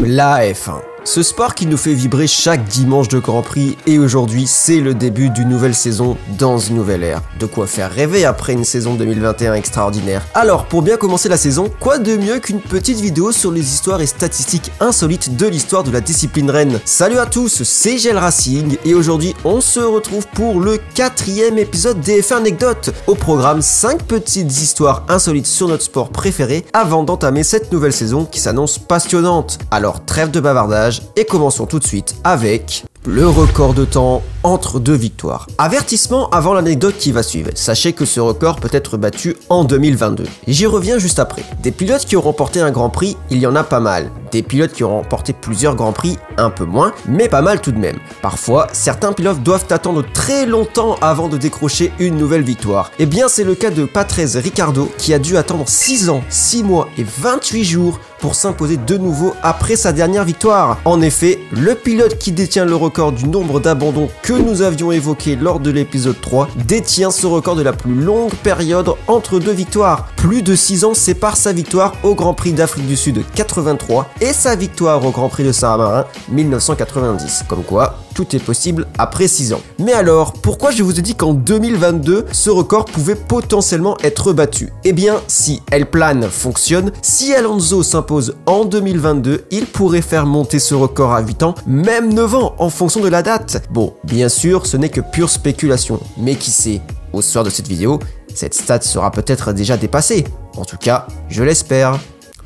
La F1. Ce sport qui nous fait vibrer chaque dimanche de Grand Prix et aujourd'hui c'est le début d'une nouvelle saison dans une nouvelle ère. De quoi faire rêver après une saison 2021 extraordinaire. Alors pour bien commencer la saison, quoi de mieux qu'une petite vidéo sur les histoires et statistiques insolites de l'histoire de la discipline reine. Salut à tous, c'est GL Racing et aujourd'hui on se retrouve pour le 4e épisode des F1 Anecdotes. Au programme 5 petites histoires insolites sur notre sport préféré avant d'entamer cette nouvelle saison qui s'annonce passionnante. Alors trêve de bavardage et commençons tout de suite avec le record de temps entre deux victoires. Avertissement avant l'anecdote qui va suivre. Sachez que ce record peut être battu en 2022. J'y reviens juste après. Des pilotes qui ont remporté un Grand Prix, il y en a pas mal. Des pilotes qui ont remporté plusieurs Grands Prix, un peu moins, mais pas mal tout de même. Parfois, certains pilotes doivent attendre très longtemps avant de décrocher une nouvelle victoire. Eh bien, c'est le cas de Patrese Ricciardo qui a dû attendre 6 ans, 6 mois et 28 jours pour s'imposer de nouveau après sa dernière victoire. En effet, le pilote qui détient le record du nombre d'abandons que nous avions évoqué lors de l'épisode 3 détient ce record de la plus longue période entre deux victoires. Plus de 6 ans séparent sa victoire au Grand Prix d'Afrique du Sud 83 et sa victoire au Grand Prix de Saint-Marin 1990. Comme quoi, tout est possible après 6 ans. Mais alors, pourquoi je vous ai dit qu'en 2022, ce record pouvait potentiellement être battu? Eh bien, si L-Plan fonctionne, si Alonso s'impose en 2022, il pourrait faire monter ce record à 8 ans, même 9 ans en fonction de la date. Bon, bien sûr, ce n'est que pure spéculation, mais qui sait, au soir de cette vidéo, cette stat sera peut-être déjà dépassée. En tout cas, je l'espère.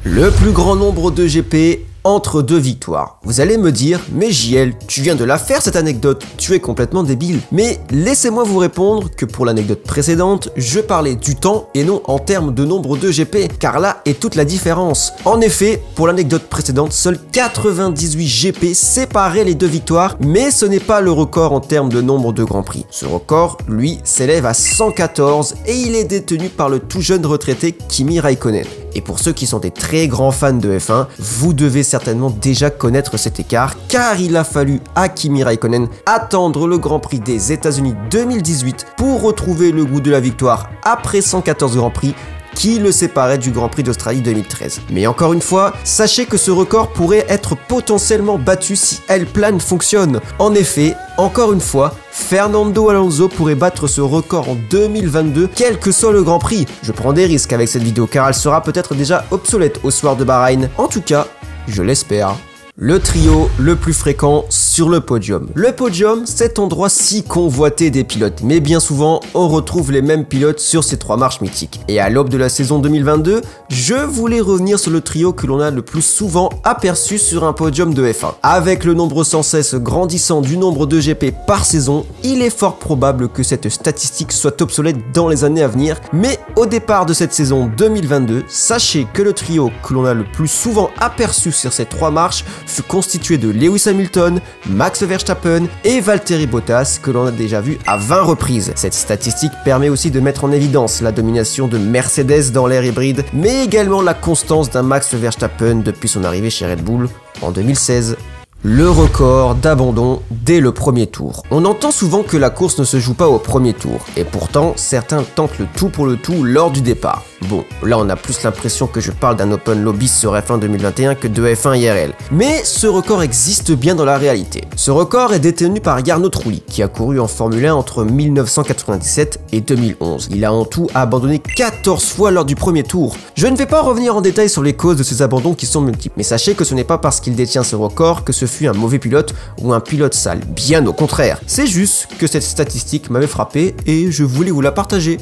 Le plus grand nombre de GP entre deux victoires. Vous allez me dire, mais JL, tu viens de la faire cette anecdote, tu es complètement débile. Mais laissez-moi vous répondre que pour l'anecdote précédente, je parlais du temps et non en termes de nombre de GP, car là est toute la différence. En effet, pour l'anecdote précédente, seuls 98 GP séparaient les deux victoires, mais ce n'est pas le record en termes de nombre de Grands Prix. Ce record, lui, s'élève à 114 et il est détenu par le tout jeune retraité Kimi Raikkonen. Et pour ceux qui sont des très grands fans de F1, vous devez certainement déjà connaître cet écart car il a fallu à Kimi Raikkonen attendre le Grand Prix des États-Unis 2018 pour retrouver le goût de la victoire après 114 Grands Prix qui le séparait du Grand Prix d'Australie 2013. Mais encore une fois, sachez que ce record pourrait être potentiellement battu si L-Plan fonctionne. En effet, encore une fois, Fernando Alonso pourrait battre ce record en 2022, quel que soit le Grand Prix. Je prends des risques avec cette vidéo car elle sera peut-être déjà obsolète au soir de Bahreïn. En tout cas, je l'espère. Le trio le plus fréquent sur le podium. Le podium, cet endroit si convoité des pilotes, mais bien souvent, on retrouve les mêmes pilotes sur ces trois marches mythiques. Et à l'aube de la saison 2022, je voulais revenir sur le trio que l'on a le plus souvent aperçu sur un podium de F1. Avec le nombre sans cesse grandissant du nombre de GP par saison, il est fort probable que cette statistique soit obsolète dans les années à venir, mais au départ de cette saison 2022, sachez que le trio que l'on a le plus souvent aperçu sur ces trois marches fut constitué de Lewis Hamilton, Max Verstappen et Valtteri Bottas que l'on a déjà vu à 20 reprises. Cette statistique permet aussi de mettre en évidence la domination de Mercedes dans l'ère hybride, mais également la constance d'un Max Verstappen depuis son arrivée chez Red Bull en 2016. Le record d'abandon dès le premier tour. On entend souvent que la course ne se joue pas au premier tour, et pourtant certains tentent le tout pour le tout lors du départ. Bon, là on a plus l'impression que je parle d'un Open Lobby sur F1 2021 que de F1 IRL. Mais ce record existe bien dans la réalité. Ce record est détenu par Jarno Trulli, qui a couru en Formule 1 entre 1997 et 2011. Il a en tout abandonné 14 fois lors du premier tour. Je ne vais pas revenir en détail sur les causes de ces abandons qui sont multiples, mais sachez que ce n'est pas parce qu'il détient ce record que ce fut un mauvais pilote ou un pilote sale, bien au contraire. C'est juste que cette statistique m'avait frappé et je voulais vous la partager.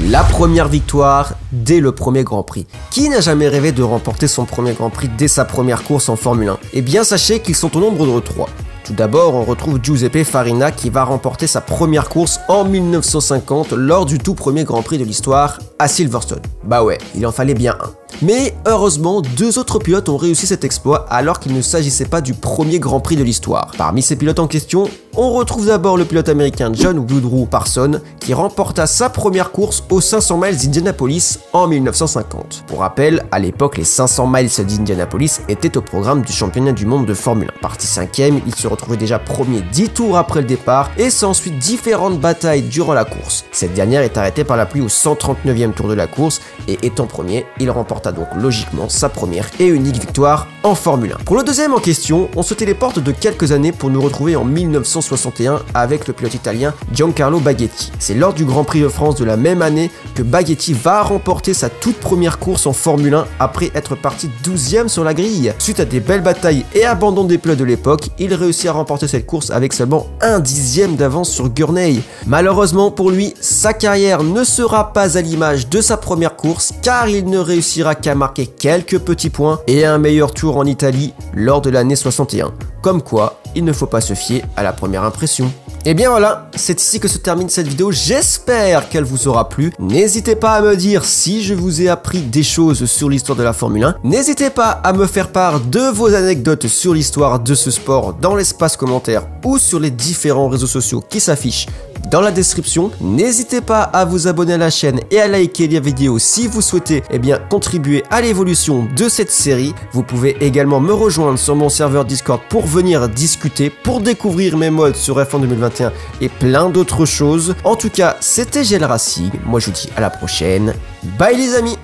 La première victoire dès le premier Grand Prix. Qui n'a jamais rêvé de remporter son premier Grand Prix dès sa première course en Formule 1? Eh bien sachez qu'ils sont au nombre de 3. Tout d'abord, on retrouve Giuseppe Farina qui va remporter sa première course en 1950 lors du tout premier Grand Prix de l'histoire à Silverstone. Bah ouais, il en fallait bien un. Mais heureusement, 2 autres pilotes ont réussi cet exploit alors qu'il ne s'agissait pas du premier Grand Prix de l'histoire. Parmi ces pilotes en question, on retrouve d'abord le pilote américain John Woodrow Parson qui remporta sa première course aux 500 miles d'Indianapolis en 1950. Pour rappel, à l'époque, les 500 miles d'Indianapolis étaient au programme du championnat du monde de Formule 1. Parti 5e, il se retrouvait déjà premier 10 tours après le départ et s'ensuit différentes batailles durant la course. Cette dernière est arrêtée par la pluie au 139e tour de la course et étant premier, il remporta donc logiquement sa première et unique victoire en Formule 1. Pour le deuxième en question, on se téléporte de quelques années pour nous retrouver en 1961 avec le pilote italien Giancarlo Baghetti. C'est lors du Grand Prix de France de la même année que Baghetti va remporter sa toute première course en Formule 1 après être parti 12e sur la grille. Suite à des belles batailles et abandon des pilotes de l'époque, il réussit à remporter cette course avec seulement 1/10 d'avance sur Gurney. Malheureusement pour lui, sa carrière ne sera pas à l'image de sa première course car il ne réussira qu'à marquer quelques petits points et un meilleur tour en Italie lors de l'année 61. Comme quoi, il ne faut pas se fier à la première impression. Et bien voilà, c'est ici que se termine cette vidéo, j'espère qu'elle vous aura plu. N'hésitez pas à me dire si je vous ai appris des choses sur l'histoire de la Formule 1. N'hésitez pas à me faire part de vos anecdotes sur l'histoire de ce sport dans l'espace commentaire ou sur les différents réseaux sociaux qui s'affichent dans la description. N'hésitez pas à vous abonner à la chaîne et à liker les vidéos si vous souhaitez contribuer à l'évolution de cette série. Vous pouvez également me rejoindre sur mon serveur Discord pour venir discuter, pour découvrir mes mods sur F1 2021 et plein d'autres choses. En tout cas, c'était GL Racing. Moi je vous dis à la prochaine. Bye les amis!